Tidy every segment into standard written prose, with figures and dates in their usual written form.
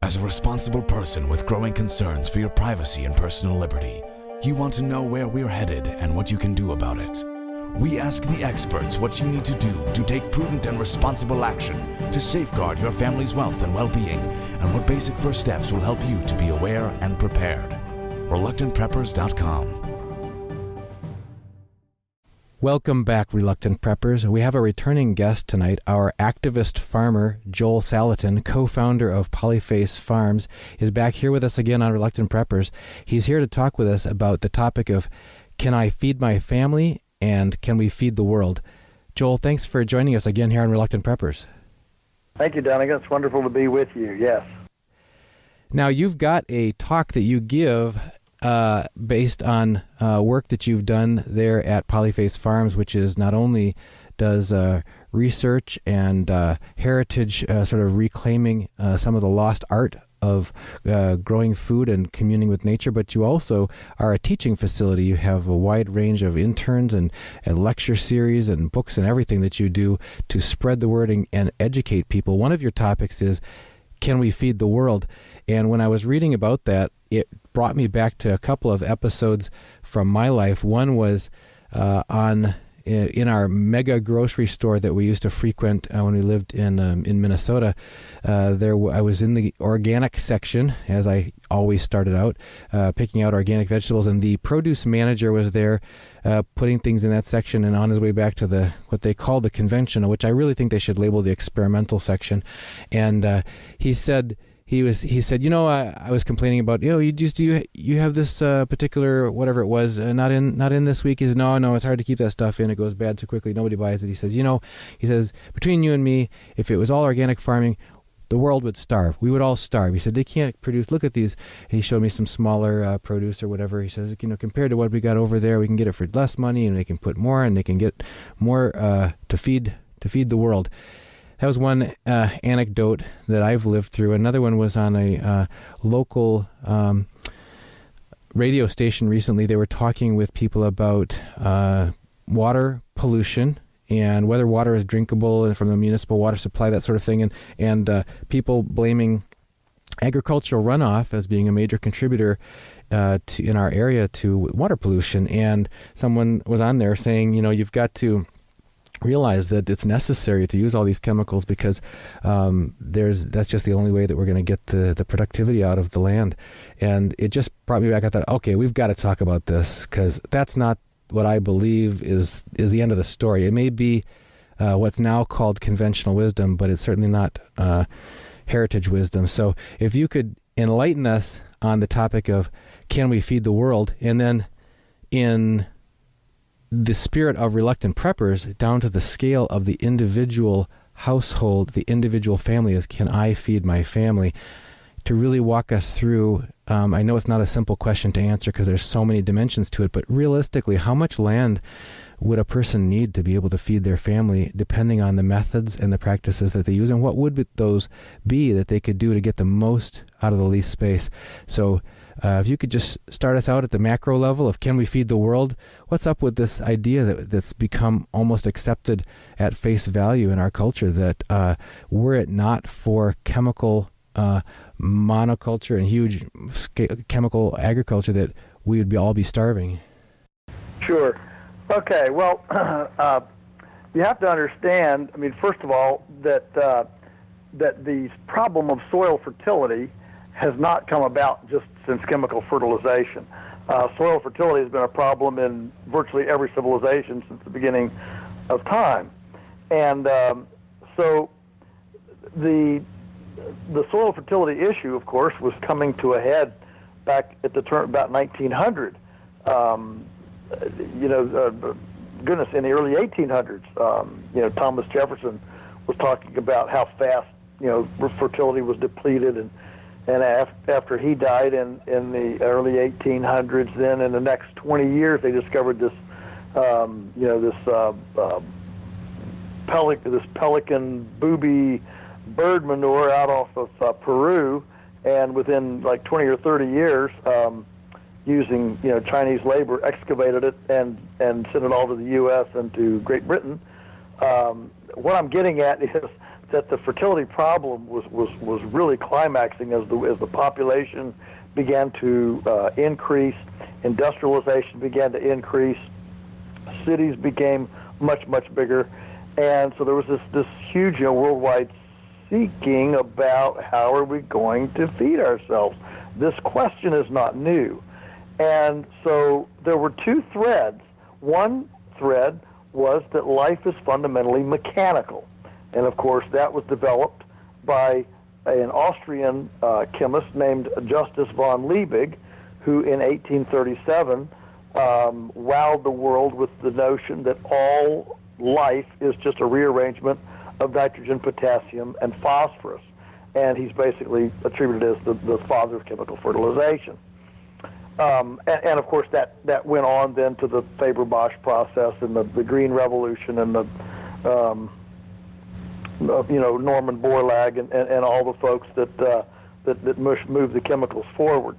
As a responsible person with growing concerns for your privacy and personal liberty, you want to know where we're headed and what you can do about it. We ask the experts what you need to do to take prudent and responsible action to safeguard your family's wealth and well-being, and what basic first steps will help you to be aware and prepared. ReluctantPreppers.com. Welcome back, Reluctant Preppers. We have a returning guest tonight. Our activist farmer, Joel Salatin, co-founder of Polyface Farms, is back here with us again on Reluctant Preppers. He's here to talk with us about the topic of, can I feed my family and can we feed the world? Joel, thanks for joining us again here on Reluctant Preppers. Thank you, Donegan. It's wonderful to be with you, yes. Now, you've got a talk that you give based on work that you've done there at Polyface Farms, which is not only does research and heritage sort of reclaiming some of the lost art of growing food and communing with nature, but you also are a teaching facility. You have a wide range of interns and lecture series and books and everything that you do to spread the word and educate people. One of your topics is, can we feed the world? And when I was reading about that, it brought me back to a couple of episodes from my life. One was in our mega grocery store that we used to frequent when we lived in Minnesota. I was in the organic section, as I always started out, picking out organic vegetables, and the produce manager was there putting things in that section, and on his way back to what they call the conventional, which I really think they should label the experimental section. And he said, I was complaining about, you have this particular whatever it was, not in this week. He says, no, it's hard to keep that stuff in. It goes bad so quickly. Nobody buys it. He says, between you and me, if it was all organic farming, the world would starve. We would all starve. He said, they can't produce. Look at these. And he showed me some smaller produce or whatever. He says, compared to what we got over there, we can get it for less money, and they can put more, and they can get more to feed the world. That was one anecdote that I've lived through. Another one was on a local radio station recently. They were talking with people about water pollution and whether water is drinkable and from the municipal water supply, that sort of thing, and people blaming agricultural runoff as being a major contributor in our area to water pollution. And someone was on there saying, you've got to realize that it's necessary to use all these chemicals because that's just the only way that we're going to get the productivity out of the land. And it just brought me back. I thought, okay, we've got to talk about this, because that's not what I believe is the end of the story. It may be what's now called conventional wisdom, but it's certainly not heritage wisdom. So if you could enlighten us on the topic of, can we feed the world, and then in the spirit of Reluctant Preppers, down to the scale of the individual household, the individual family, is, can I feed my family? To really walk us through, I know it's not a simple question to answer because there's so many dimensions to it, but realistically, how much land would a person need to be able to feed their family, depending on the methods and the practices that they use, and what would those be that they could do to get the most out of the least space? So if you could just start us out at the macro level of, can we feed the world? What's up with this idea that's become almost accepted at face value in our culture, that were it not for chemical monoculture and huge chemical agriculture, that we would all be starving? Sure. Okay, well, you have to understand, first of all, that the problem of soil fertility has not come about just since chemical fertilization. Soil fertility has been a problem in virtually every civilization since the beginning of time. And so the soil fertility issue, of course, was coming to a head back at the turn about 1900. Goodness, in the early 1800s, Thomas Jefferson was talking about how fast, fertility was depleted, and after he died in the early 1800s, then in the next 20 years, they discovered this, pelican booby bird manure out off of Peru, and within like 20 or 30 years, using Chinese labor, excavated it and sent it all to the U.S. and to Great Britain. What I'm getting at is the fertility problem was really climaxing as the population began to increase, industrialization began to increase, cities became much bigger, and so there was this huge worldwide seeking about how are we going to feed ourselves. This question is not new, and so there were two threads. One thread was that life is fundamentally mechanical, and of course that was developed by an Austrian chemist named Justus von Liebig, who in 1837 wowed the world with the notion that all life is just a rearrangement of nitrogen, potassium, and phosphorus. And he's basically attributed as the father of chemical fertilization. And of course, that went on then to the Faber-Bosch process and the Green Revolution and the Norman Borlaug and all the folks that moved the chemicals forward,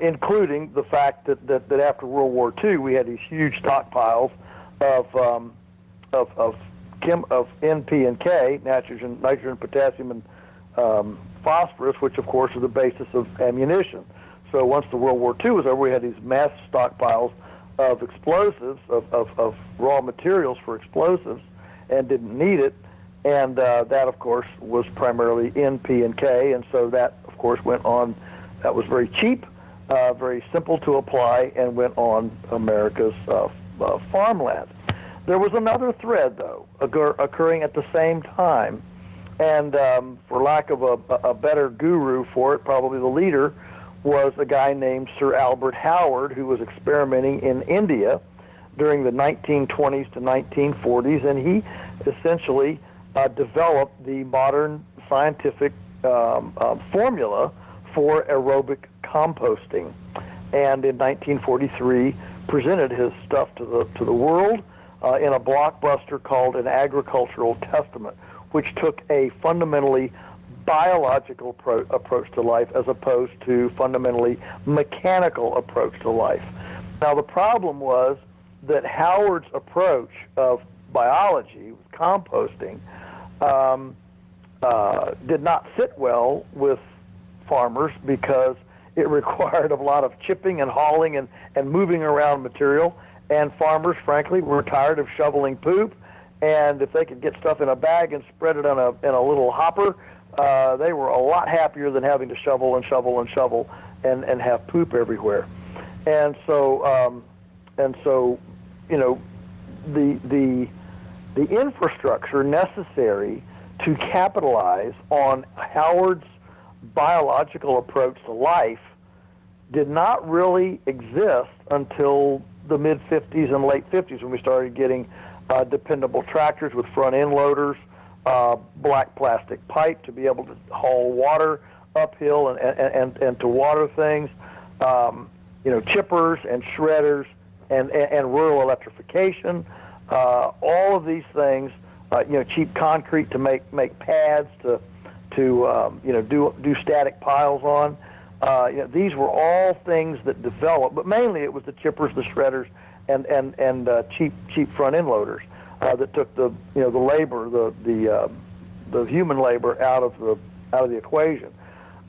including the fact that after World War II we had these huge stockpiles of NP and K, nitrogen, potassium, and phosphorus, which of course are the basis of ammunition. So once the World War II was over, we had these massive stockpiles of explosives, of raw materials for explosives, and didn't need it. And that, of course, was primarily NP and K, and so that, of course, went on. That was very cheap, very simple to apply, and went on America's farmland. There was another thread, though, occurring at the same time, and for lack of a better guru for it, probably the leader was a guy named Sir Albert Howard, who was experimenting in India during the 1920s to 1940s, and he essentially developed the modern scientific formula for aerobic composting, and in 1943 presented his stuff to the world in a blockbuster called An Agricultural Testament, which took a fundamentally biological approach to life as opposed to fundamentally mechanical approach to life. Now, the problem was that Howard's approach of biology, composting, did not sit well with farmers because it required a lot of chipping and hauling and moving around material, and farmers, frankly, were tired of shoveling poop, and if they could get stuff in a bag and spread it in a little hopper, they were a lot happier than having to shovel and have poop everywhere. And so the infrastructure necessary to capitalize on Howard's biological approach to life did not really exist until the mid-50s and late 50s, when we started getting dependable tractors with front end loaders, black plastic pipe to be able to haul water uphill and to water things, chippers and shredders and rural electrification, all of these things, cheap concrete to make pads to do static piles on. These were all things that developed, but mainly it was the chippers, the shredders, and cheap front end loaders that took the labor, the human labor out of the equation.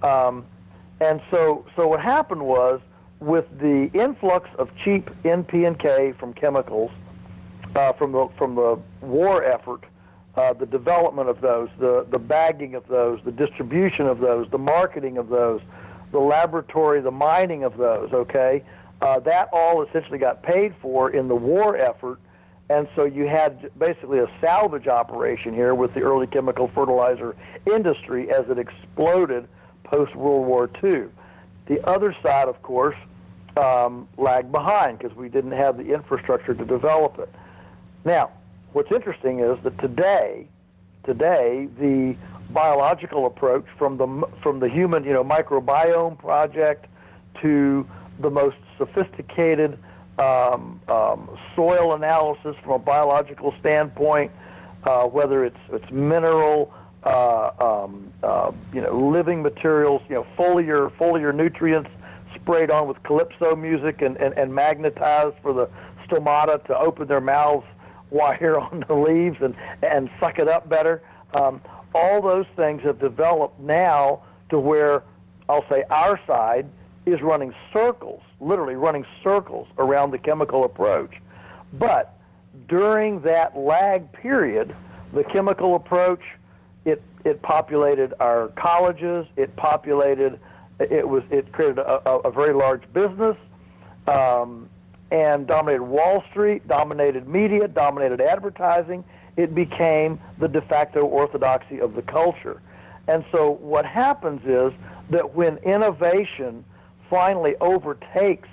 And so what happened was, with the influx of cheap NP and K from chemicals from the war effort, the development of those, the bagging of those, the distribution of those, the marketing of those, the laboratory, the mining of those, that all essentially got paid for in the war effort, and so you had basically a salvage operation here with the early chemical fertilizer industry as it exploded post-World War II. The other side, of course, lagged behind because we didn't have the infrastructure to develop it. Now, what's interesting is that today, the biological approach from the human, microbiome project to the most sophisticated soil analysis from a biological standpoint, whether it's mineral, living materials, foliar nutrients sprayed on with calypso music and magnetized for the stomata to open their mouths while you're on the leaves and suck it up better. all those things have developed now to where, I'll say, our side is running circles, literally running circles around the chemical approach. But during that lag period, the chemical approach, it populated our colleges, it created a very large business, and dominated Wall Street, dominated media, dominated advertising. It became the de facto orthodoxy of the culture. And so what happens is that when innovation finally overtakes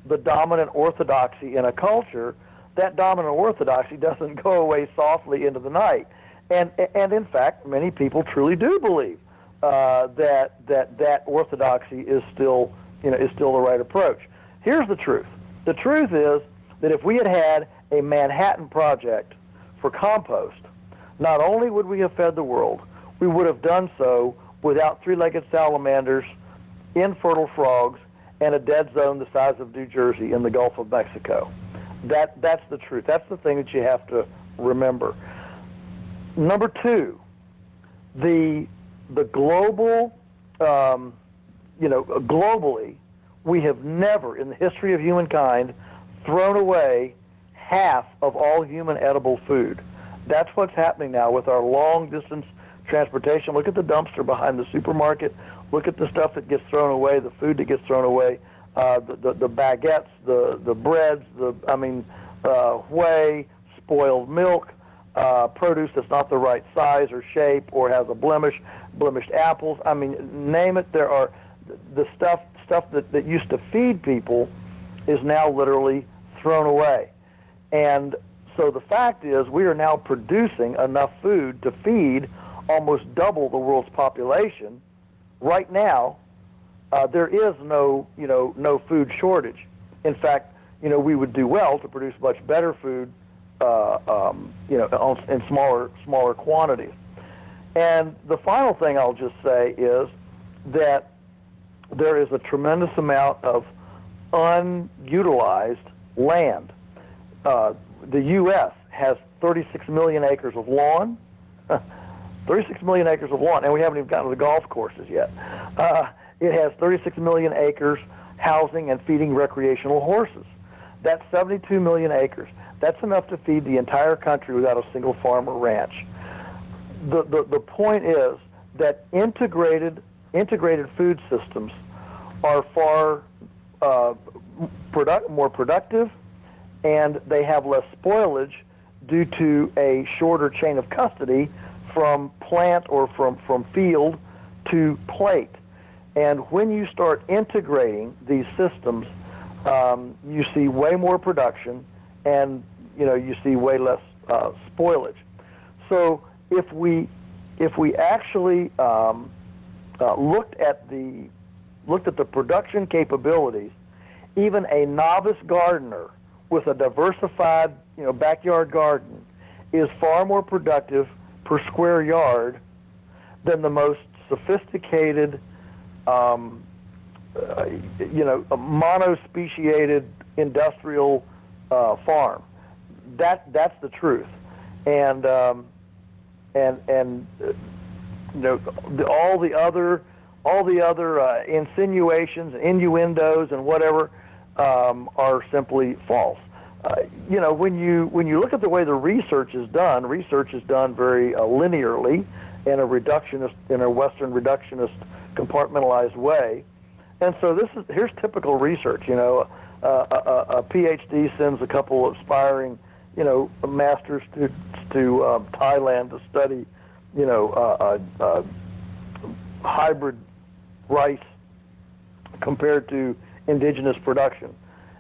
the dominant orthodoxy in a culture, that dominant orthodoxy doesn't go away softly into the night. And in fact, many people truly do believe that orthodoxy is still the right approach. Here's the truth. The truth is that if we had had a Manhattan Project for compost, not only would we have fed the world, we would have done so without three-legged salamanders, infertile frogs, and a dead zone the size of New Jersey in the Gulf of Mexico. That's the truth. That's the thing that you have to remember. Number two, the global, globally, we have never in the history of humankind thrown away half of all human edible food. That's what's happening now with our long-distance transportation. Look at the dumpster behind the supermarket. Look at the stuff that gets thrown away, the food that gets thrown away, the baguettes, the breads, whey, spoiled milk, produce that's not the right size or shape or has a blemished apples. I mean, name it. There are the stuff that used to feed people is now literally thrown away. And so the fact is we are now producing enough food to feed almost double the world's population. Right now, there is no food shortage. In fact, we would do well to produce much better food, in smaller quantities. And the final thing I'll just say is that there is a tremendous amount of unutilized land. The U.S. has 36 million acres of lawn, 36 million acres of lawn, and we haven't even gotten to the golf courses yet. It has 36 million acres housing and feeding recreational horses. That's 72 million acres. That's enough to feed the entire country without a single farm or ranch. The point is that integrated food systems are far more productive, and they have less spoilage due to a shorter chain of custody from plant or from field to plate. And when you start integrating these systems, you see way more production, and you see way less spoilage. So if we actually looked at the production capabilities, even a novice gardener with a diversified backyard garden is far more productive per square yard than the most sophisticated monospeciated industrial farm. That's the truth, and all the other insinuations, innuendos, and whatever are simply false. When you look at the way the research is done very linearly in a Western reductionist, compartmentalized way, and so here's typical research. A PhD sends a couple of aspiring, master's students to Thailand to study, hybrid rice compared to indigenous production.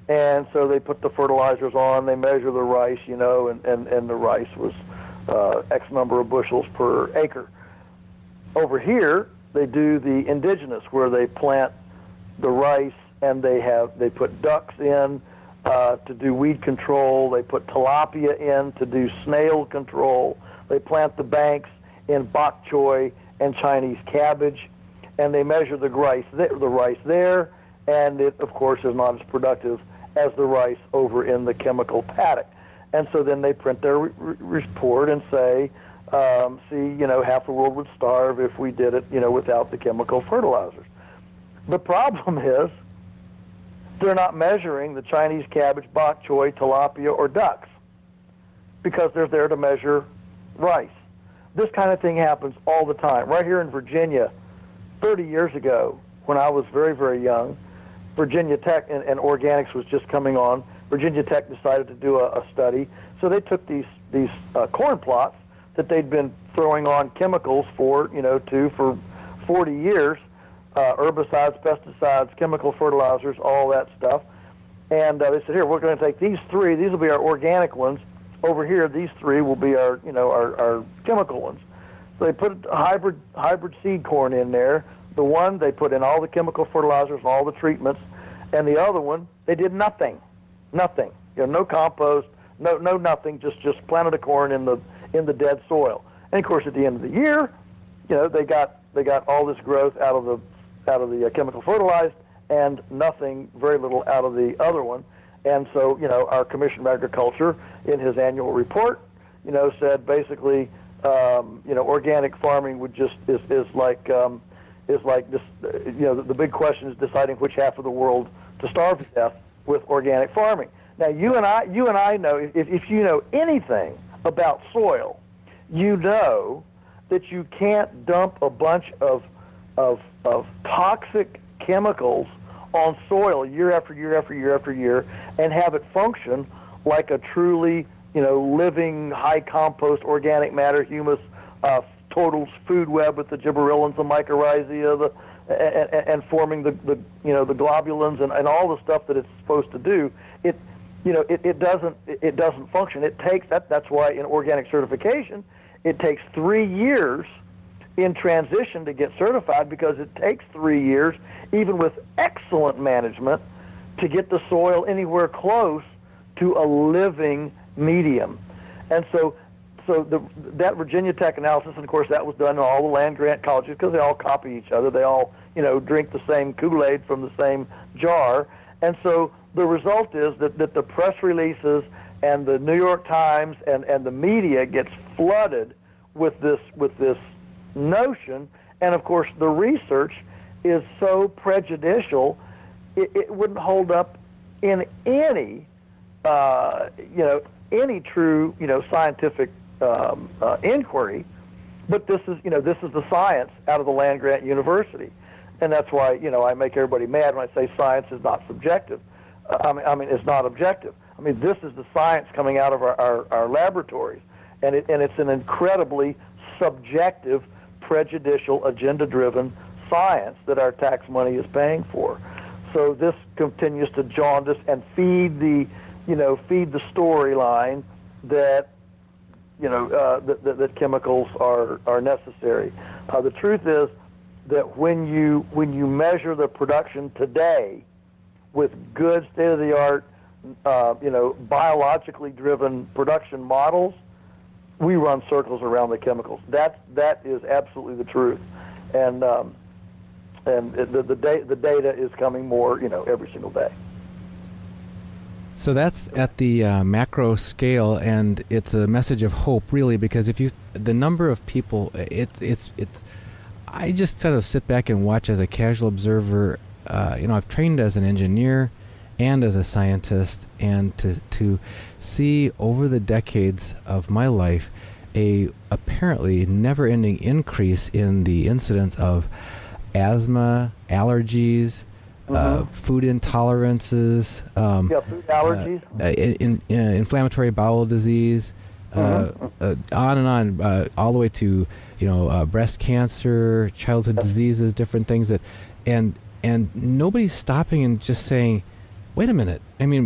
And so they put the fertilizers on, they measure the rice, and the rice was X number of bushels per acre. Over here, they do the indigenous, where they plant the rice and they put ducks in to do weed control. They put tilapia in to do snail control. They plant the banks in bok choy and Chinese cabbage, and they measure the rice there, and it, of course, is not as productive as the rice over in the chemical paddock. And so then they print their report and say, see, half the world would starve if we did it, without the chemical fertilizers. The problem is they're not measuring the Chinese cabbage, bok choy, tilapia, or ducks because they're there to measure rice. This kind of thing happens all the time. Right here in Virginia, 30 years ago, when I was very, very young, Virginia Tech and organics was just coming on. Virginia Tech decided to do a study. So they took these corn plots that they'd been throwing on chemicals for 40 years, herbicides, pesticides, chemical fertilizers, all that stuff. And they said, here, we're going to take these three. These will be our organic ones. Over here, these three will be our chemical ones. So they put a hybrid seed corn in there. The one, they put in all the chemical fertilizers and all the treatments. And the other one, they did nothing. Nothing. No compost, no nothing, just planted a corn in the dead soil. And of course, at the end of the year, they got all this growth out of the chemical fertilized and nothing, very little out of the other one. And so, our Commissioner of Agriculture, in his annual report, said basically, organic farming is like this. The big question is deciding which half of the world to starve to death with organic farming. Now, you and I know, if you know anything about soil, you know that you can't dump a bunch of toxic chemicals on soil year after year after year after year and have it function like a truly, living, high compost, organic matter, humus, total food web with the gibberellins, the mycorrhizae, and forming the globulins and all the stuff that it's supposed to do. It doesn't function. It takes that's why in organic certification it takes 3 years in transition to get certified, because it takes 3 years, even with excellent management, to get the soil anywhere close to a living medium. And so that Virginia Tech analysis, and of course that was done in all the land-grant colleges because they all copy each other. They all, drink the same Kool-Aid from the same jar. And so the result is that the press releases and the New York Times and the media gets flooded with this notion. And of course the research is so prejudicial, it wouldn't hold up in any true, scientific inquiry. But this is the science out of the land-grant university. And that's why, I make everybody mad when I say science is not subjective. It's not objective. This is the science coming out of our laboratories. And it's an incredibly subjective, prejudicial, agenda-driven science that our tax money is paying for. So this continues to jaundice and feed the storyline that that chemicals are necessary. The truth is that when you measure the production today with good state-of-the-art, biologically driven production models, we run circles around the chemicals. That is absolutely the truth, and the data is coming more, every single day. So that's at the macro scale, and it's a message of hope, really, because the number of people, it's. I just sort of sit back and watch as a casual observer. I've trained as an engineer and as a scientist, and to see over the decades of my life a apparently never-ending increase in the incidence of asthma, allergies, food intolerances, food allergies, inflammatory bowel disease, on and on, all the way to breast cancer, childhood diseases, different things and nobody's stopping and just saying, wait a minute.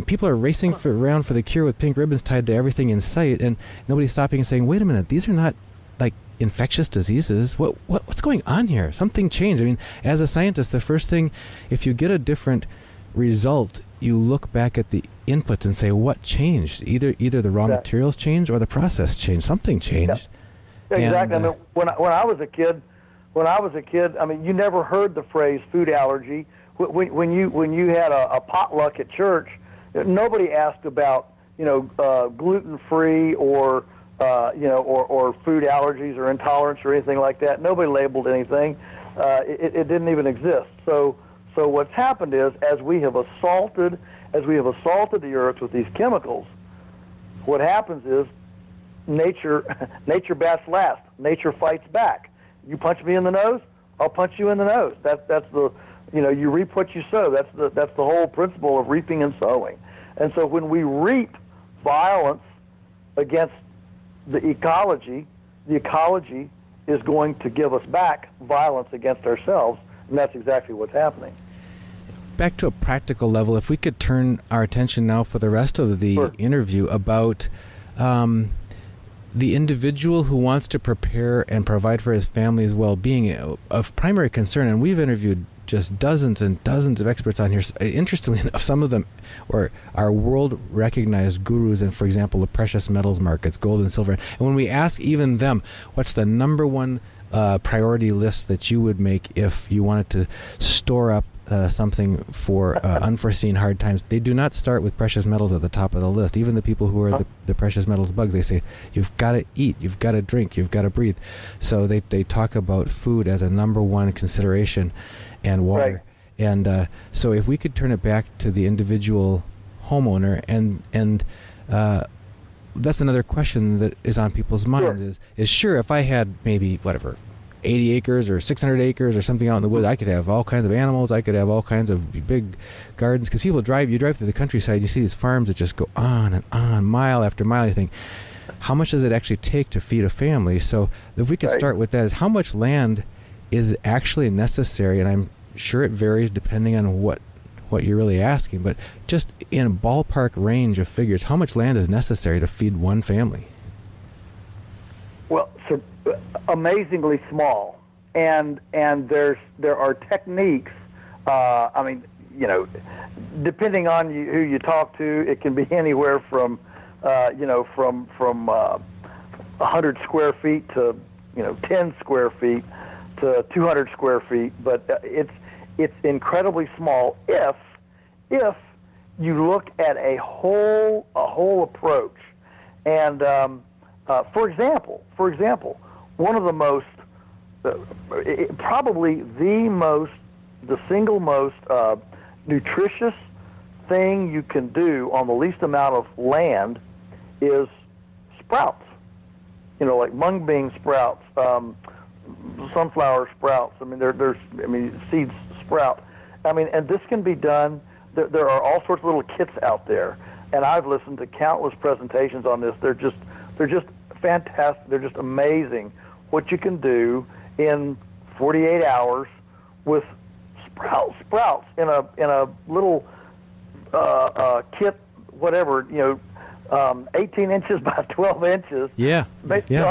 People are racing around for the cure with pink ribbons tied to everything in sight, and nobody's stopping and saying, wait a minute, these are not like infectious diseases. What's going on here? Something changed. As a scientist, the first thing, if you get a different result, you look back at the inputs and say, what changed? Either the raw materials changed or the process changed. Something changed. Yeah, exactly. And, when I was a kid, you never heard the phrase food allergy. When you had a potluck at church, nobody asked about gluten-free or or food allergies or intolerance or anything like that. Nobody labeled anything. It didn't even exist. So what's happened is, as we have assaulted the earth with these chemicals, what happens is nature bats last. Nature fights back. You punch me in the nose, I'll punch you in the nose. That's the, you reap what you sow. That's the whole principle of reaping and sowing. And so when we reap violence against the ecology is going to give us back violence against ourselves, and that's exactly what's happening. Back to a practical level, if we could turn our attention now for the rest of the Sure. interview about the individual who wants to prepare and provide for his family's well-being, of primary concern, and we've interviewed just dozens and dozens of experts on here. Interestingly enough, some of them are world-recognized gurus in, for example, the precious metals markets, gold and silver. And when we ask even them, what's the number one priority list that you would make if you wanted to store up something for unforeseen hard times, they do not start with precious metals at the top of the list. Even the people who are the precious metals bugs, they say, you've got to eat, you've got to drink, you've got to breathe. So they talk about food as a number one consideration, and water. Right. And so if we could turn it back to the individual homeowner, and that's another question that is on people's minds, is sure, if I had maybe, 80 acres or 600 acres or something out in the woods, I could have all kinds of animals, I could have all kinds of big gardens, because you drive through the countryside, you see these farms that just go on and on, mile after mile. You think, how much does it actually take to feed a family? So if we could start with that, is how much land is actually necessary? And I'm sure it varies depending on what you're really asking, but just in a ballpark range of figures, how much land is necessary to feed one family? Well, so amazingly small, and there are techniques. Depending on who you talk to, it can be anywhere from 100 square feet to 10 square feet to 200 square feet. But it's incredibly small if you look at a whole approach. And for example, one of the most, probably the single most nutritious thing you can do on the least amount of land is sprouts. Like mung bean sprouts, sunflower sprouts. Seeds sprout. And this can be done. There are all sorts of little kits out there, and I've listened to countless presentations on this. They're just fantastic. They're just amazing what you can do in 48 hours with sprouts in a little kit, 18 inches by 12 inches. Yeah.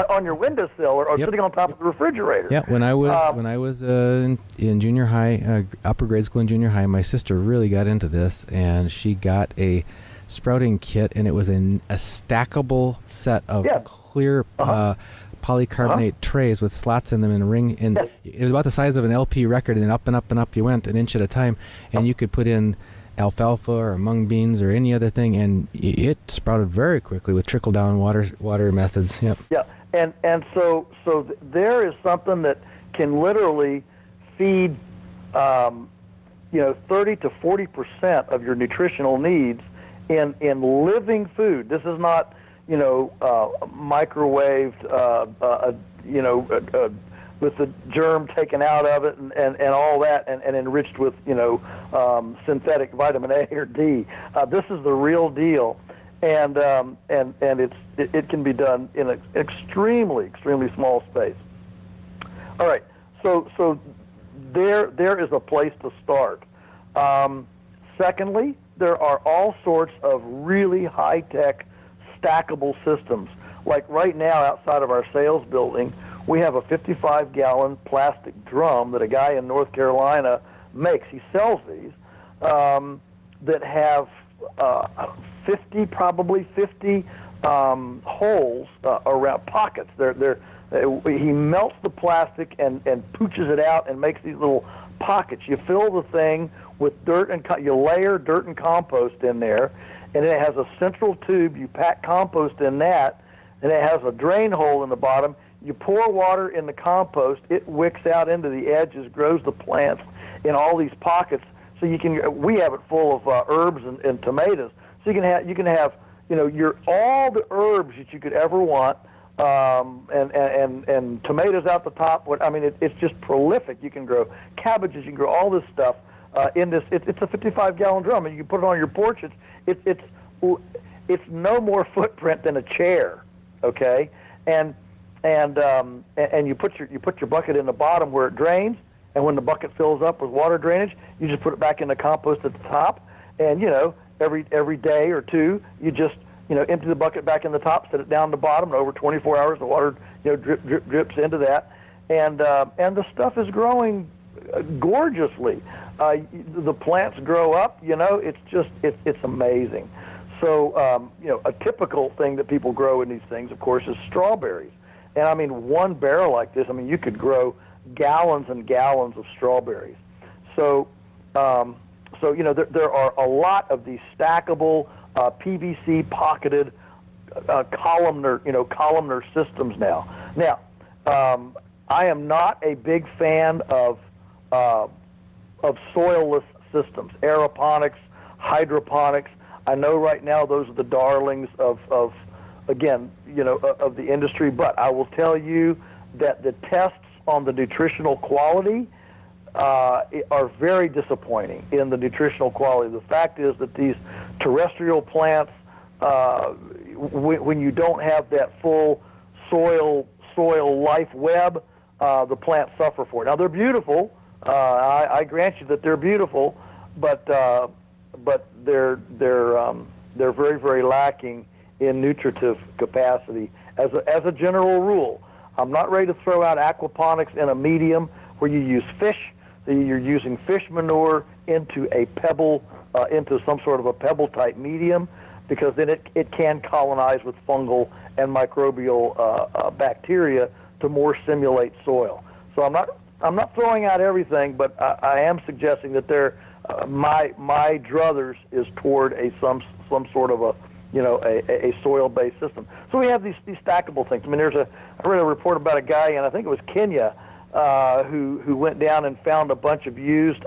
On your windowsill or sitting on top of the refrigerator. Yeah. When I was in junior high, upper grade school and junior high, my sister really got into this, and she got a sprouting kit, and it was a stackable set of clear polycarbonate trays with slots in them and a ring, and it was about the size of an LP record, and then up and up and up you went, an inch at a time, and you could put in alfalfa or mung beans or any other thing, and it sprouted very quickly with trickle down water methods. Yep. Yeah, and so there is something that can literally feed 30 to 40% of your nutritional needs in living food. This is not microwaved, with the germ taken out of it and all that, and enriched with synthetic vitamin A or D. This is the real deal, and it can be done in an extremely small space. All right, so there is a place to start. Secondly, there are all sorts of really high-tech stackable systems. Like right now outside of our sales building, we have a 55-gallon plastic drum that a guy in North Carolina makes. He sells these that have 50 holes around pockets. He melts the plastic and pooches it out and makes these little pockets. You fill the thing with dirt and you layer dirt and compost in there, and it has a central tube. You pack compost in that, and it has a drain hole in the bottom. You pour water in the compost, it wicks out into the edges, grows the plants in all these pockets. So we have it full of herbs and tomatoes. So you can have all the herbs that you could ever want, and tomatoes out the top. It's just prolific. You can grow cabbages, you can grow all this stuff in this. It's a 55-gallon drum, and you can put it on your porch. It's no more footprint than a chair, okay? And you put your bucket in the bottom where it drains, and when the bucket fills up with water drainage, you just put it back in the compost at the top, and every day or two, you just empty the bucket back in the top, set it down the bottom, and over 24 hours the water drips into that, and the stuff is growing gorgeously. The plants grow up, it's amazing. So a typical thing that people grow in these things, of course, is strawberries. And one barrel like this, you could grow gallons and gallons of strawberries. So there are a lot of these stackable PVC pocketed columnar systems now. Now, I am not a big fan of soilless systems, aeroponics, hydroponics. I know right now those are the darlings of the industry, but I will tell you that the tests on the nutritional quality are very disappointing in the nutritional quality. The fact is that these terrestrial plants, when you don't have that full soil life web, the plants suffer for it. Now, they're beautiful. I grant you that they're beautiful, but they're very, very lacking in nutritive capacity as a general rule. I'm not ready to throw out aquaponics in a medium where you use fish. You're using fish manure into a pebble, into some sort of a pebble-type medium, because then it can colonize with fungal and microbial bacteria to more simulate soil. So I'm not throwing out everything, but I am suggesting that my druthers is toward some sort of a soil-based system. So we have these stackable things. I read a report about a guy, and I think it was Kenya, who went down and found a bunch of used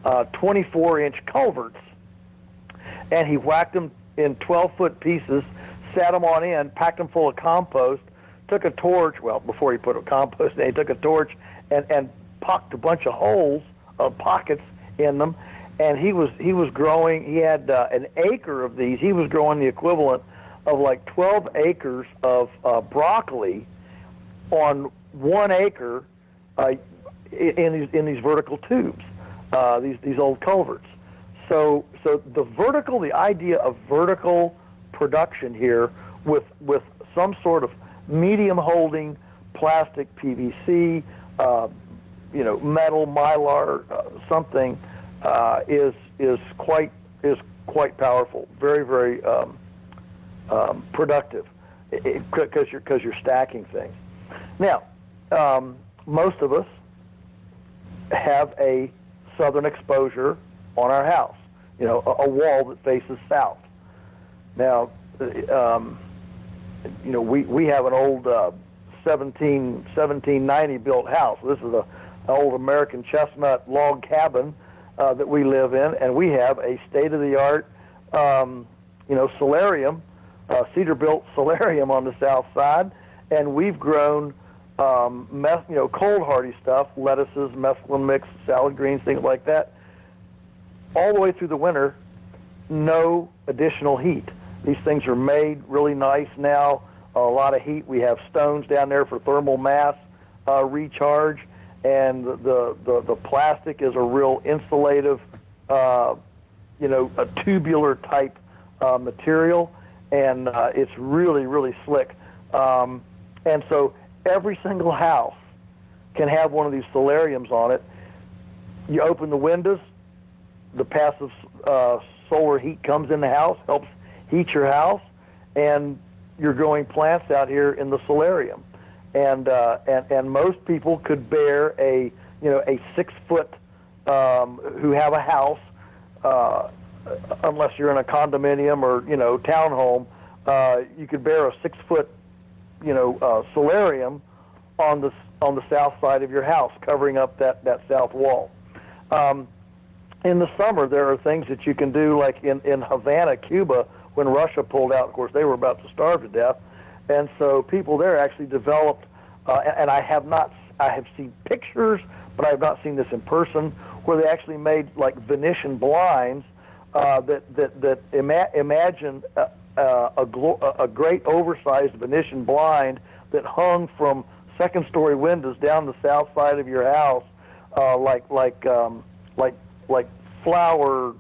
24-inch culverts, and he whacked them in 12-foot pieces, sat them on end, packed them full of compost, took a torch. Well, before he put a compost in, he took a torch and pocked a bunch of holes, pockets in them, and he was growing. He had an acre of these. He was growing the equivalent of like 12 acres of broccoli on 1 acre in these vertical tubes, these old culverts. So the idea of vertical production here with some sort of medium holding plastic, PVC, metal, mylar, something is quite powerful, very, very productive, because you're stacking things. Now, most of us have a southern exposure on our house, a wall that faces south. Now, we have an old 1790 built house. This is an old American chestnut log cabin that we live in, and we have a state-of-the-art, solarium, cedar-built solarium on the south side, and we've grown cold hardy stuff, lettuces, mesclun mix, salad greens, things like that, all the way through the winter, no additional heat. These things are made really nice now, a lot of heat. We have stones down there for thermal mass recharge, and the plastic is a real insulative, a tubular type material, and it's really, really slick. And so every single house can have one of these solariums on it. You open the windows, the passive solar heat comes in the house, helps heat your house, and you're growing plants out here in the solarium. And most people could bear a 6 foot who have a house, unless you're in a condominium or townhome, you could bear a 6 foot solarium on the south side of your house, covering up that south wall. In the summer, there are things that you can do, like in Havana, Cuba, when Russia pulled out. Of course, they were about to starve to death, and so people there actually developed. And I have seen pictures, but I have not seen this in person, where they actually made like Venetian blinds imagine a great oversized Venetian blind that hung from second-story windows down the south side of your house, like flower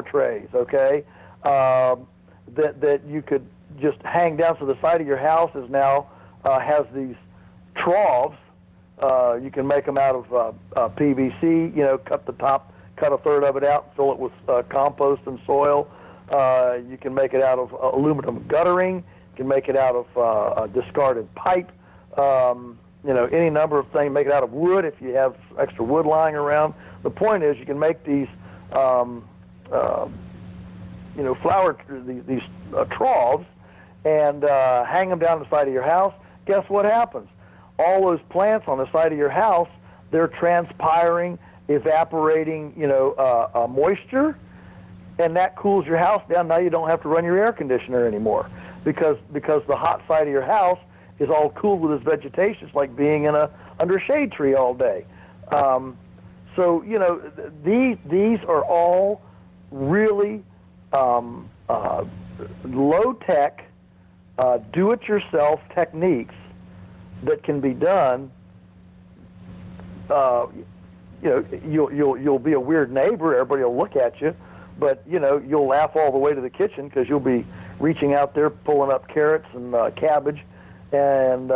trays, okay, that you could just hang down. So the side of your house is now has these troughs. You can make them out of PVC. Cut the top, cut a third of it out, fill it with compost and soil. You can make it out of aluminum guttering. You can make it out of a discarded pipe. Any number of things. Make it out of wood if you have extra wood lying around. The point is, you can make these, these troughs, and hang them down the side of your house. Guess what happens? All those plants on the side of your house, they're transpiring, evaporating, moisture, and that cools your house down. Now you don't have to run your air conditioner anymore because the hot side of your house is all cooled with this vegetation. It's like being in under a shade tree all day. So these are all really low-tech, do-it-yourself techniques that can be done. You'll be a weird neighbor. Everybody will look at you, but you'll laugh all the way to the kitchen because you'll be reaching out there, pulling up carrots and cabbage, and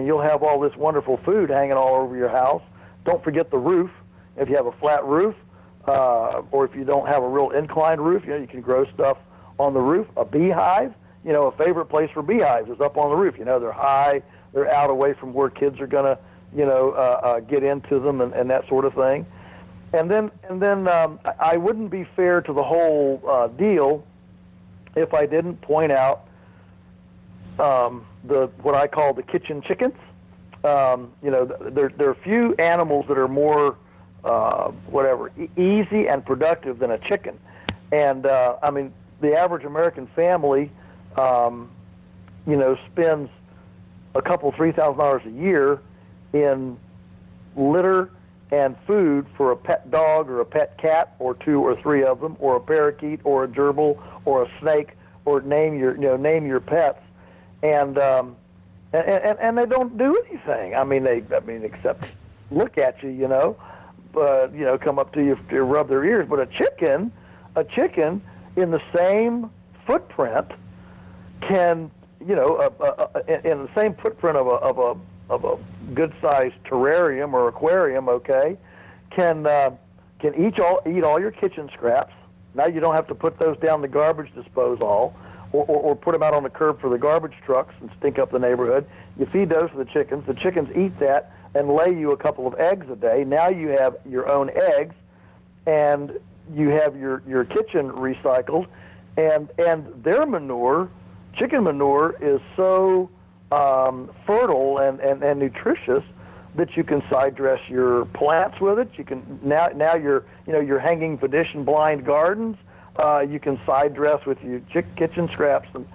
you'll have all this wonderful food hanging all over your house. Don't forget the roof. If you have a flat roof, or if you don't have a real inclined roof, you can grow stuff on the roof. A beehive, a favorite place for beehives is up on the roof. They're high, they're out away from where kids are going to, get into them and that sort of thing. And then I wouldn't be fair to the whole deal if I didn't point out what I call the kitchen chickens. There are few animals that are more easy and productive than a chicken. And the average American family, spends a couple $3,000 a year in litter and food for a pet dog or a pet cat or two or three of them, or a parakeet or a gerbil or a snake, or name your pets, and they don't do anything. Except look at you, but come up to you to rub their ears. But a chicken in the same footprint can, in the same footprint of a good-sized terrarium or aquarium, okay, can eat all your kitchen scraps. Now you don't have to put those down the garbage disposal, or put them out on the curb for the garbage trucks and stink up the neighborhood. You feed those to the chickens. The chickens eat that and lay you a couple of eggs a day. Now you have your own eggs, and you have your kitchen recycled, and their manure, chicken manure, is so fertile and nutritious that you can side dress your plants with it. You can now you're hanging Venetian blind gardens. You can side dress with your kitchen scraps and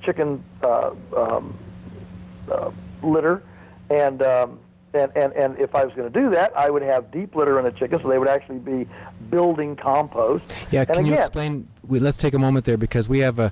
chicken litter, and if I was going to do that, I would have deep litter in the chickens, so they would actually be building compost. Yeah, can you explain? Let's take a moment there, because we have a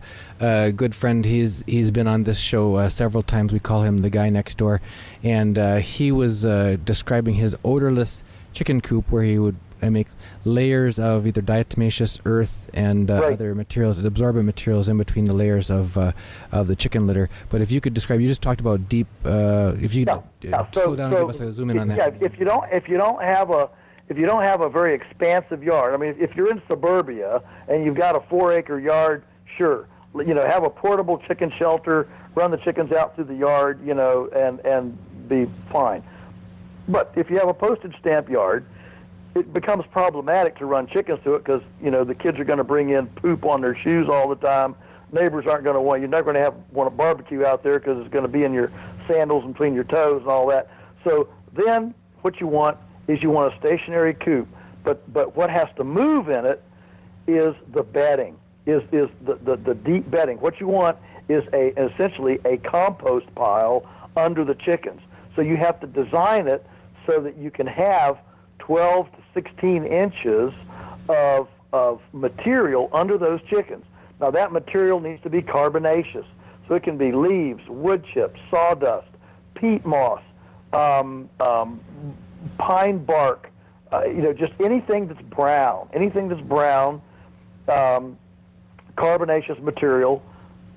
good friend. He's been on this show several times. We call him the guy next door, and he was describing his odorless chicken coop, where he would make layers of either diatomaceous earth and other materials, absorbent materials, in between the layers of the chicken litter. But if you could describe, you just talked about deep. If you slow down and give us a zoom in on that. Yeah, if you don't have a very expansive yard. If you're in suburbia and you've got a 4-acre yard, sure, have a portable chicken shelter, run the chickens out through the yard, and be fine. But if you have a postage stamp yard, it becomes problematic to run chickens to it, because the kids are going to bring in poop on their shoes all the time. neighbors aren't going to want. You're not going to want a barbecue out there because it's going to be in your sandals and between your toes and all that. So then, what you want is you want a stationary coop. But what has to move in it is the bedding, is the deep bedding. What you want is essentially a compost pile under the chickens. So you have to design it so that you can have 12 to 16 inches of material under those chickens. Now that material needs to be carbonaceous. So it can be leaves, wood chips, sawdust, peat moss, pine bark, just anything that's brown. Carbonaceous material.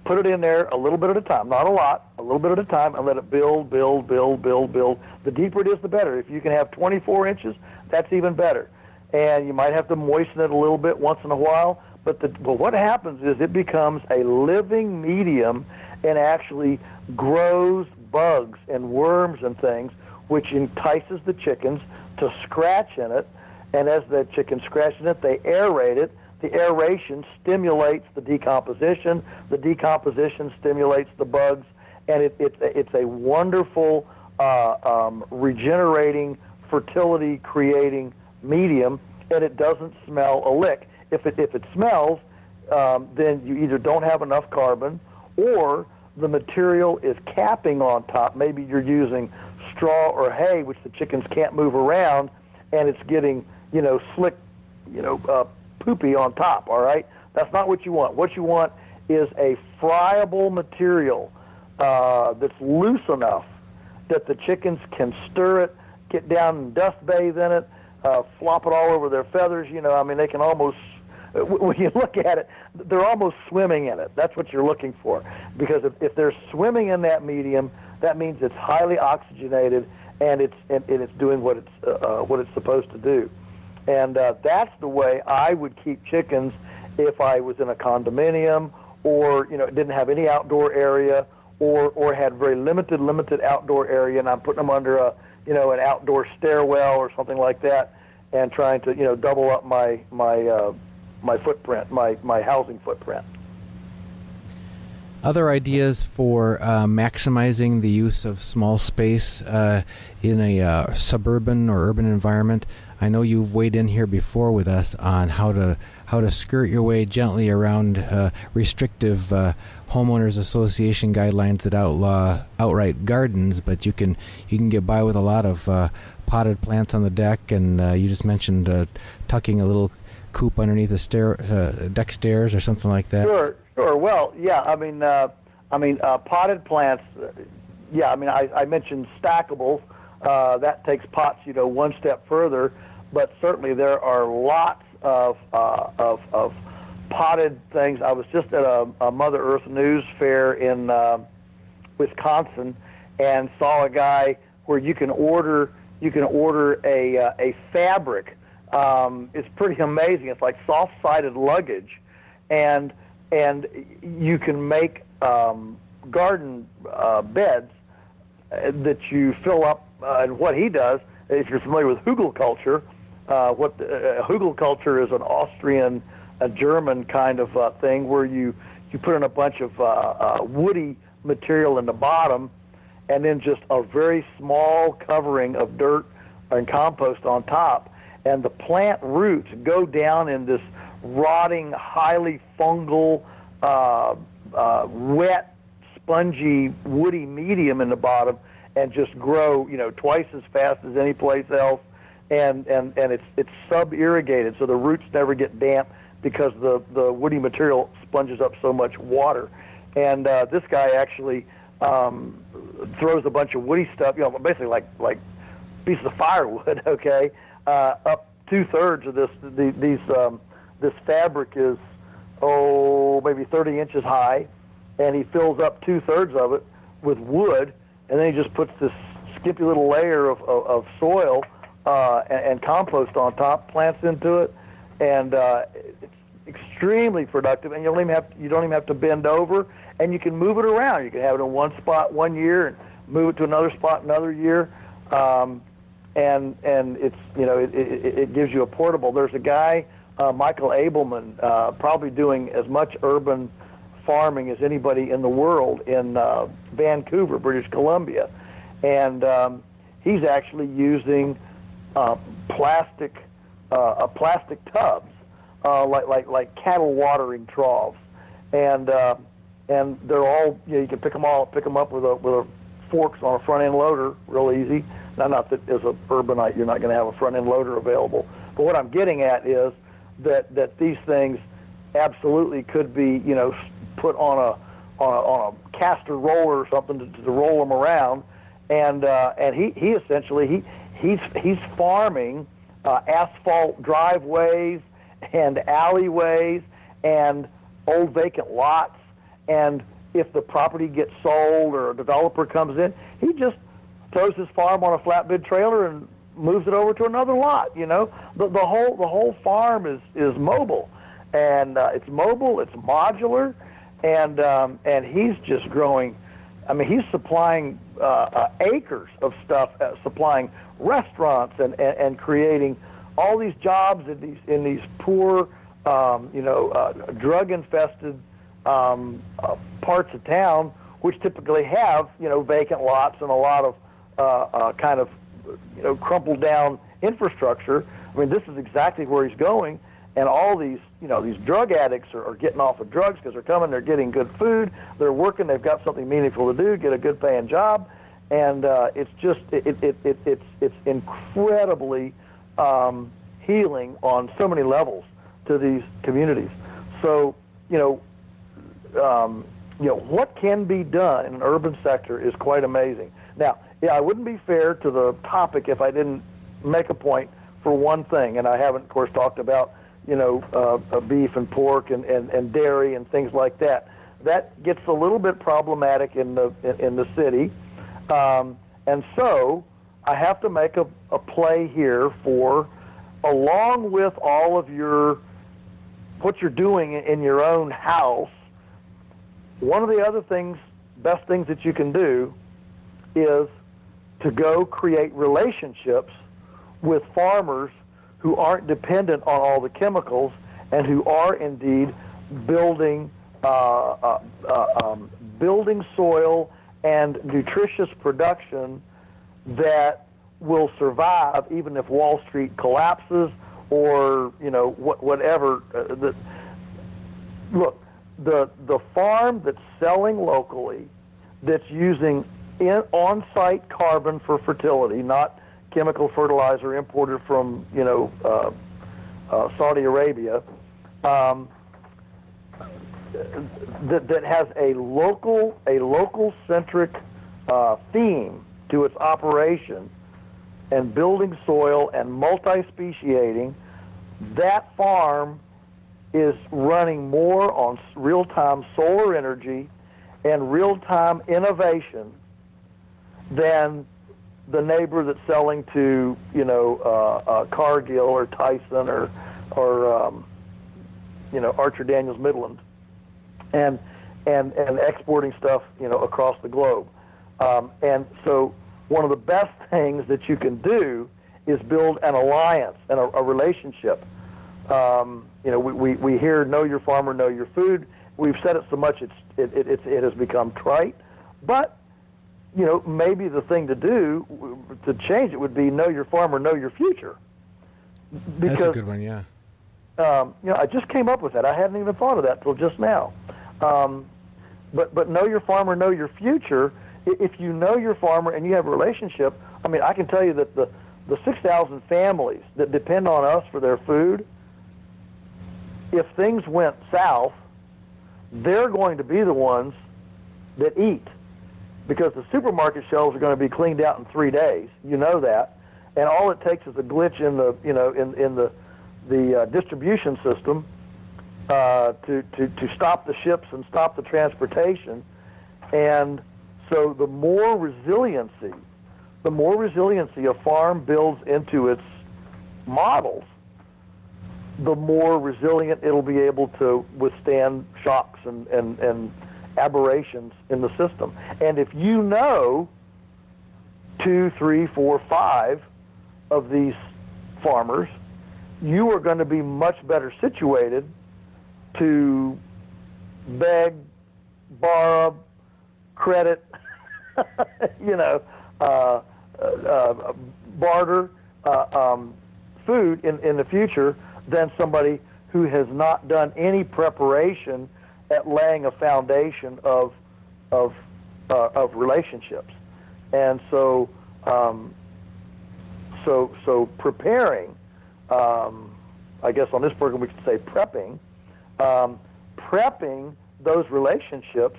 Put it in there a little bit at a time, not a lot, a little bit at a time, and let it build. The deeper it is, the better. If you can have 24 inches, that's even better. And you might have to moisten it a little bit once in a while, but what happens is it becomes a living medium and actually grows bugs and worms and things, which entices the chickens to scratch in it. And as the chickens scratch in it, they aerate it. The aeration stimulates the decomposition. The decomposition stimulates the bugs, and it's a wonderful regenerating, fertility-creating medium, and it doesn't smell a lick. If it smells, then you either don't have enough carbon, or the material is capping on top. Maybe you're using straw or hay, which the chickens can't move around, and it's getting slick, poopy on top, all right? That's not what you want. What you want is a friable material that's loose enough that the chickens can stir it, get down and dust bathe in it, flop it all over their feathers. They can almost, when you look at it, they're almost swimming in it. That's what you're looking for. Because if they're swimming in that medium, that means it's highly oxygenated and it's doing what it's supposed to do. And that's the way I would keep chickens if I was in a condominium or didn't have any outdoor area or had very limited outdoor area, and I'm putting them under an outdoor stairwell or something like that, and trying to double up my footprint, my housing footprint. Other ideas for maximizing the use of small space in a suburban or urban environment. I know you've weighed in here before with us on how to skirt your way gently around restrictive homeowners association guidelines that outlaw outright gardens, but you can get by with a lot of potted plants on the deck, and you just mentioned tucking a coop underneath a deck stairs or something like that. Sure. Well, yeah. Potted plants. I mentioned stackables. That takes pots, one step further. But certainly there are lots of potted things. I was just at a Mother Earth News fair in Wisconsin, and saw a guy where you can order a fabric. It's pretty amazing. It's like soft-sided luggage, and you can make garden beds that you fill up. And what he does, if you're familiar with hugelkultur, hugelkultur is an Austrian, a German kind of thing where you put in a bunch of woody material in the bottom, and then just a very small covering of dirt and compost on top. And the plant roots go down in this rotting, highly fungal, wet, spongy, woody medium in the bottom, and just grow, twice as fast as any place else. And it's sub-irrigated, so the roots never get damp because the woody material sponges up so much water. And this guy actually throws a bunch of woody stuff, basically like pieces of firewood, okay, up 2/3 of this fabric is maybe 30 inches high, and he fills up 2/3 of it with wood, and then he just puts this skimpy little layer of soil and compost on top, plants into it, and it's extremely productive. And you don't even have to bend over, and you can move it around. You can have it in one spot one year and move it to another spot another year. And it's it gives you a portable. There's a guy, Michael Abelman, probably doing as much urban farming as anybody in the world in Vancouver, British Columbia, and he's actually using plastic tubs, like cattle watering troughs, and they're all, you can pick them up with a forks on a front end loader, real easy. Now, not that as a urbanite you're not going to have a front end loader available, but what I'm getting at is that these things absolutely could be, put on a caster roller or something to roll them around, and he essentially he's farming asphalt driveways and alleyways and old vacant lots, and if the property gets sold or a developer comes in, he just throws his farm on a flatbed trailer and moves it over to another lot. The whole farm is mobile, and it's mobile, it's modular, and he's just growing. I mean, he's supplying acres of stuff, supplying restaurants and creating all these jobs in these poor, drug infested parts of town, which typically have vacant lots and a lot of kind of crumpled down infrastructure. I mean, this is exactly where he's going, and all these these drug addicts are getting off of drugs because they're coming, they're getting good food, they're working, they've got something meaningful to do, get a good paying job, and it's just it's incredibly healing on so many levels to these communities. So what can be done in an urban sector is quite amazing. Now, I wouldn't be fair to the topic if I didn't make a point for one thing, and I haven't, of course, talked about beef and pork and dairy and things like that. That gets a little bit problematic in the city, and so I have to make a play here for, along with all of what you're doing in your own house. One of the other best things that you can do is to go create relationships with farmers who aren't dependent on all the chemicals and who are indeed building soil and nutritious production that will survive even if Wall Street collapses or whatever. Look, the farm that's selling locally, that's using on-site carbon for fertility, not chemical fertilizer imported from Saudi Arabia, that has a local centric theme to its operation and building soil and multi-speciating, that farm is running more on real-time solar energy and real-time innovation than the neighbor that's selling to Cargill or Tyson or Archer Daniels Midland and exporting stuff across the globe. And so one of the best things that you can do is build an alliance and a relationship. We hear "know your farmer, know your food." We've said it so much it has become trite, but maybe the thing to do to change it would be know your farmer, know your future. Because, that's a good one, yeah. I just came up with that. I hadn't even thought of that till just now. But know your farmer, know your future. If you know your farmer and you have a relationship, I mean, I can tell you that the 6,000 families that depend on us for their food, if things went south, they're going to be the ones that eat, because the supermarket shelves are going to be cleaned out in 3 days. You know that, and all it takes is a glitch in the in the distribution system to stop the ships and stop the transportation. And so the more resiliency a farm builds into its models, the more resilient it'll be able to withstand shocks and aberrations in the system. And if you know 2, 3, 4, 5 of these farmers, you are going to be much better situated to beg, borrow, credit, you know, barter food in the future than somebody who has not done any preparation at laying a foundation of relationships. And so so preparing, I guess on this program we could say prepping, prepping those relationships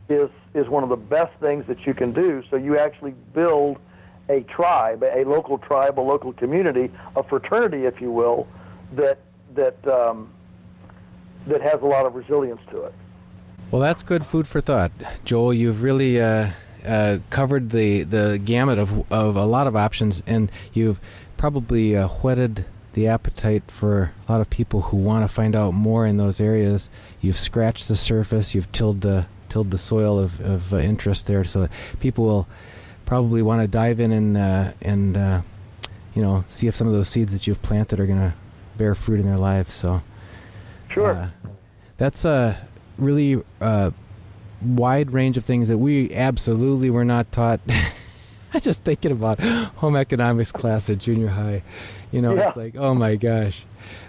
is one of the best things that you can do. So you actually build a tribe, a local tribe, a local community, a fraternity, if you will, that has a lot of resilience to it. Well, that's good food for thought, Joel. You've really covered the gamut of a lot of options, and you've probably whetted the appetite for a lot of people who want to find out more in those areas. You've scratched the surface. You've tilled the soil of interest there, so that people will probably want to dive in and you know, see if some of those seeds that you've planted are going to bear fruit in their lives. So, sure, that's a really wide range of things that we absolutely were not taught. I'm just thinking about home economics class at junior high. You know, It's like, oh my gosh.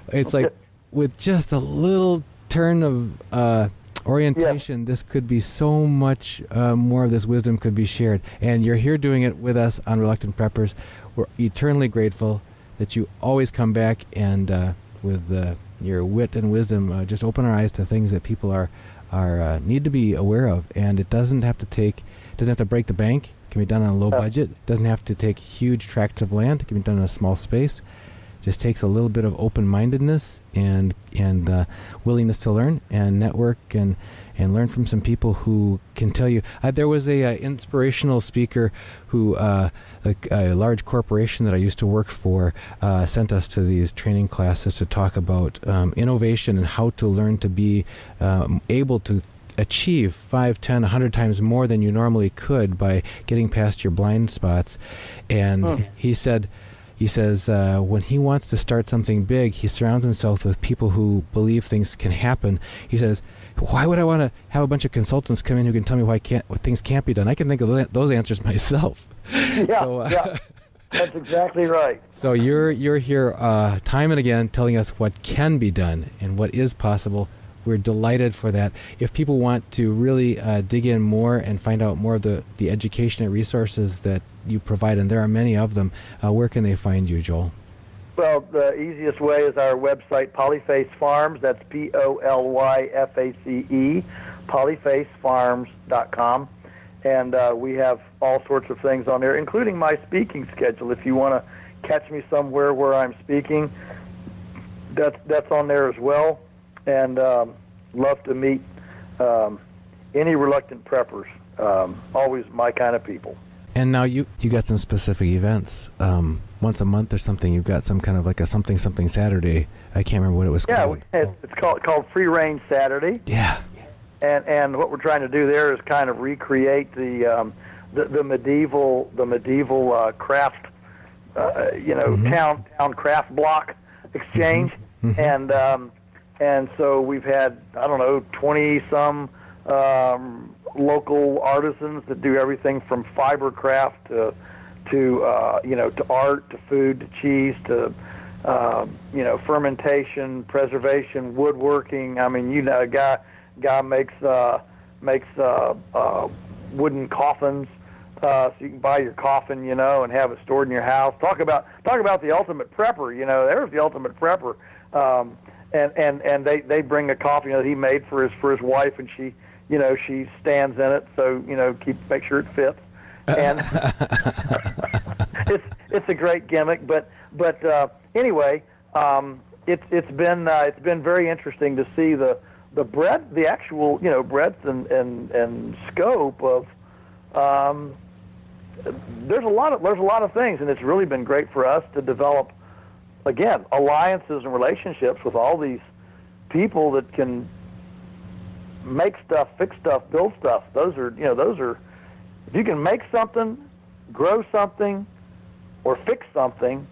It's like with just a little turn of orientation, this could be so much more of this wisdom could be shared. And you're here doing it with us on Reluctant Preppers. We're eternally grateful that you always come back and with your wit and wisdom just open our eyes to things that people are need to be aware of. And it doesn't have to break the bank. It can be done on a low budget. It doesn't have to take huge tracts of land. It can be done in a small space. It just takes a little bit of open-mindedness and willingness to learn and network and learn from some people who can tell you. There was a inspirational speaker who a large corporation that I used to work for sent us to these training classes to talk about innovation and how to learn to be able to achieve 5, 10, 100 times more than you normally could by getting past your blind spots. And he says when he wants to start something big, he surrounds himself with people who believe things can happen. He says, why would I want to have a bunch of consultants come in who can tell me why things can't be done? I can think of those answers myself. Yeah, that's exactly right. So you're here time and again telling us what can be done and what is possible. We're delighted for that. If people want to really dig in more and find out more of the education and resources that you provide, and there are many of them, where can they find you, Joel? Well, the easiest way is our website, Polyface Farms. That's Polyface, polyfacefarms.com. And we have all sorts of things on there, including my speaking schedule. If you want to catch me somewhere where I'm speaking, that's on there as well. And love to meet any reluctant preppers. Always my kind of people. And now you got some specific events. Once a month or something, you've got some kind of like a something Saturday. I can't remember what it was called. Yeah, it's called Free Range Saturday. Yeah. And what we're trying to do there is kind of recreate the medieval craft, town craft block exchange. Mm-hmm. And so we've had, 20-some local artisans that do everything from fiber craft to art, to food, to cheese, to fermentation, preservation, woodworking. I mean, a guy makes wooden coffins, so you can buy your coffin, and have it stored in your house. Talk about the ultimate prepper. There's the ultimate prepper. And they bring a coffin that he made for his wife, and she stands in it, so make sure it fits. And it's a great gimmick, but anyway, it's been very interesting to see the breadth, the actual breadth and scope of. There's a lot of things, and it's really been great for us to develop, again, alliances and relationships with all these people that can make stuff, fix stuff, build stuff. Those are if you can make something, grow something, or fix something,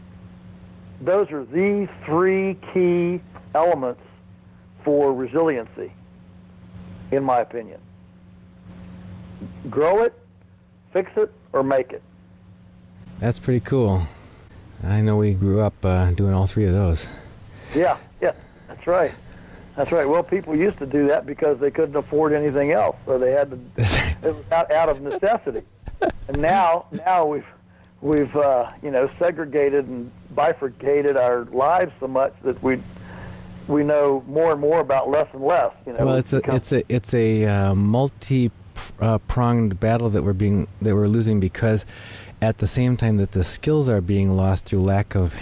those are the three key elements for resiliency, in my opinion. grow it, fix it, or make it. That's pretty cool. I know we grew up doing all three of those. Yeah, that's right. That's right. Well, people used to do that because they couldn't afford anything else, so they had to. It was out of necessity. And now we've segregated and bifurcated our lives so much that we know more and more about less and less. Well, it's a multi-pronged battle that we're losing, because at the same time that the skills are being lost through lack of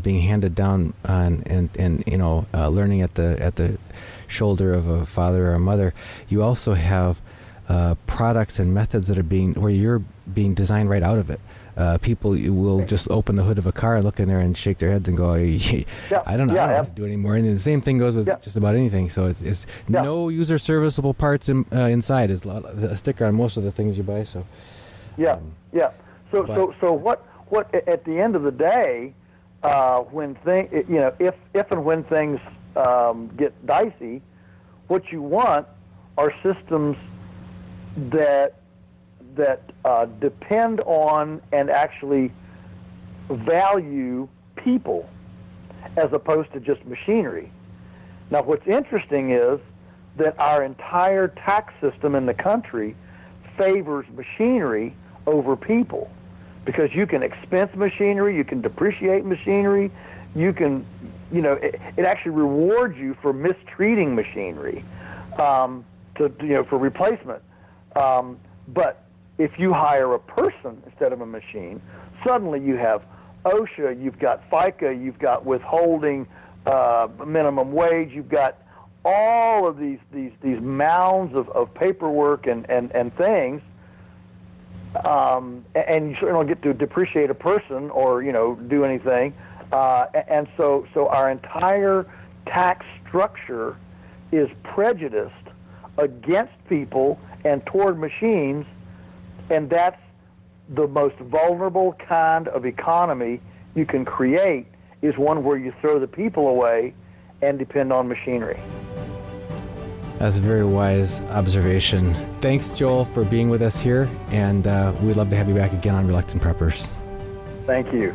being handed down and learning at the shoulder of a father or a mother, you also have products and methods that are where you're being designed right out of it. People will just open the hood of a car, look in there, and shake their heads and go, I don't know how to do it anymore. And the same thing goes with just about anything. So it's no user serviceable parts inside. Is a sticker on most of the things you buy. So So what at the end of the day, when if and when things get dicey, what you want are systems that depend on and actually value people as opposed to just machinery. Now, what's interesting is that our entire tax system in the country favors machinery over people, because you can expense machinery, you can depreciate machinery, you can, it actually rewards you for mistreating machinery for replacement. But if you hire a person instead of a machine, suddenly you have OSHA, you've got FICA, you've got withholding, minimum wage, you've got all of these mounds of paperwork and things, and you certainly don't get to depreciate a person or do anything, and so our entire tax structure is prejudiced against people and toward machines, and that's the most vulnerable kind of economy you can create, is one where you throw the people away and depend on machinery. That's a very wise observation. Thanks, Joel, for being with us here, and we'd love to have you back again on Reluctant Preppers. Thank you.